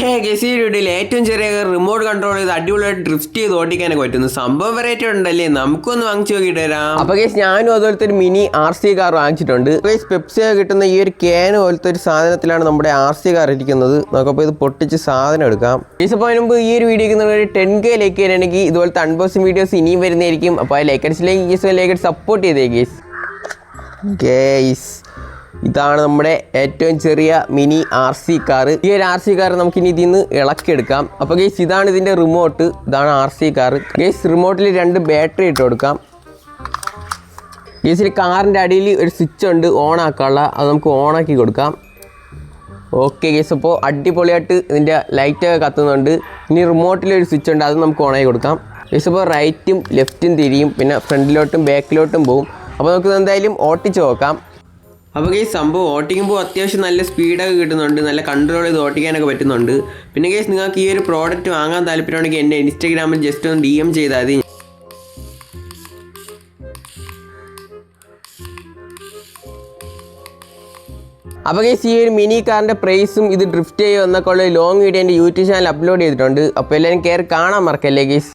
Guess ഈ വീഡിയോയിൽ ഏറ്റവും ചെറിയ റിമോട്ട് കൺട്രോൾ ചെയ്ത് അടിപൊളിയായിട്ട് ഡ്രിഫ്റ്റ് ചെയ്ത് ഓടിക്കാനൊക്കെ പറ്റുന്നു. സംഭവം വെറൈറ്റി ഉണ്ടല്ലേ, നമുക്കൊന്ന് വാങ്ങിച്ചു നോക്കിയിട്ട് വരാം. അപ്പോൾ ഗെസ് ഞാനും അതുപോലത്തെ ഒരു മിനി RC കാർ വാങ്ങിച്ചിട്ടുണ്ട്. ഗെസ് പെപ്സി കിട്ടുന്ന ഈ ഒരു ക്യാൻ പോലത്തെ ഒരു സാധനത്തിലാണ് നമ്മുടെ RC കാർ ഇരിക്കുന്നത്. നമുക്കപ്പോൾ ഇത് പൊട്ടിച്ച് സാധനം എടുക്കാം. ഗെസ് അപ്പോൾ അതിന് മുമ്പ് ഈ ഒരു വീഡിയോക്ക് ഒരു 10K ലൈക്ക് ചെയ്യാനാണെങ്കിൽ ഇതുപോലത്തെ അൺബോക്സിംഗ് വീഡിയോസ് ഇനിയും വരുന്നതായിരിക്കും. അപ്പോൾ ആ ലൈക്ക് അടിച്ചില്ലെങ്കിൽ സപ്പോർട്ട് ചെയ്തേ ഗെസ്. ഇതാണ് നമ്മുടെ ഏറ്റവും ചെറിയ മിനി RC കാർ. ഈ ഒരു RC കാർ നമുക്കിനി ഇതിൽ നിന്ന് ഇളക്കിയെടുക്കാം. അപ്പോൾ ഗേസ് ഇതാണ് ഇതിൻ്റെ റിമോട്ട്. ഇതാണ് RC കാർ. ഗേസ് റിമോട്ടിൽ 2 ബാറ്ററി ഇട്ട് കൊടുക്കാം. ഗേസിൽ കാറിൻ്റെ അടിയിൽ ഒരു സ്വിച്ച് ഉണ്ട് ഓൺ ആക്കാനുള്ള, അത് നമുക്ക് ഓണാക്കി കൊടുക്കാം. ഓക്കെ ഗേസ്, അപ്പോൾ അടിപൊളിയായിട്ട് ഇതിൻ്റെ ലൈറ്റൊക്കെ കത്തുന്നുണ്ട്. ഇനി റിമോട്ടിലൊരു സ്വിച്ച് ഉണ്ട്, അത് നമുക്ക് ഓണാക്കി കൊടുക്കാം. ഗേസ് അപ്പോൾ റൈറ്റും ലെഫ്റ്റും തിരിയും, പിന്നെ ഫ്രണ്ടിലോട്ടും ബാക്കിലോട്ടും പോകും. അപ്പോൾ നമുക്ക് എന്തായാലും ഓട്ടിച്ച് നോക്കാം. അപ്പോൾ ഈ സംഭവം ഓട്ടിക്കുമ്പോൾ അത്യാവശ്യം നല്ല സ്പീഡൊക്കെ കിട്ടുന്നുണ്ട്, നല്ല കൺട്രോൾ ചെയ്ത് ഓട്ടിക്കാനൊക്കെ പറ്റുന്നുണ്ട്. പിന്നെ കേസ് നിങ്ങൾക്ക് ഈ ഒരു പ്രോഡക്റ്റ് വാങ്ങാൻ താല്പര്യമുണ്ടെങ്കിൽ എൻ്റെ ഇൻസ്റ്റാഗ്രാമിൽ ജസ്റ്റ് ഒന്ന് DM ചെയ്താൽ മതി. അപ്പോൾ ഗൈസ് ഈ ഒരു മിനി കാറിൻ്റെ പ്രൈസും ഇത് ഡ്രിഫ്റ്റ് ചെയ്യുമെന്നൊക്കെ ഉള്ള ലോങ് വീഡിയോ എൻ്റെ യൂട്യൂബ് ചാനൽ അപ്ലോഡ് ചെയ്തിട്ടുണ്ട്. അപ്പോൾ എല്ലാവരും കയറി കാണാൻ മറക്കല്ലേ ഗൈസ്.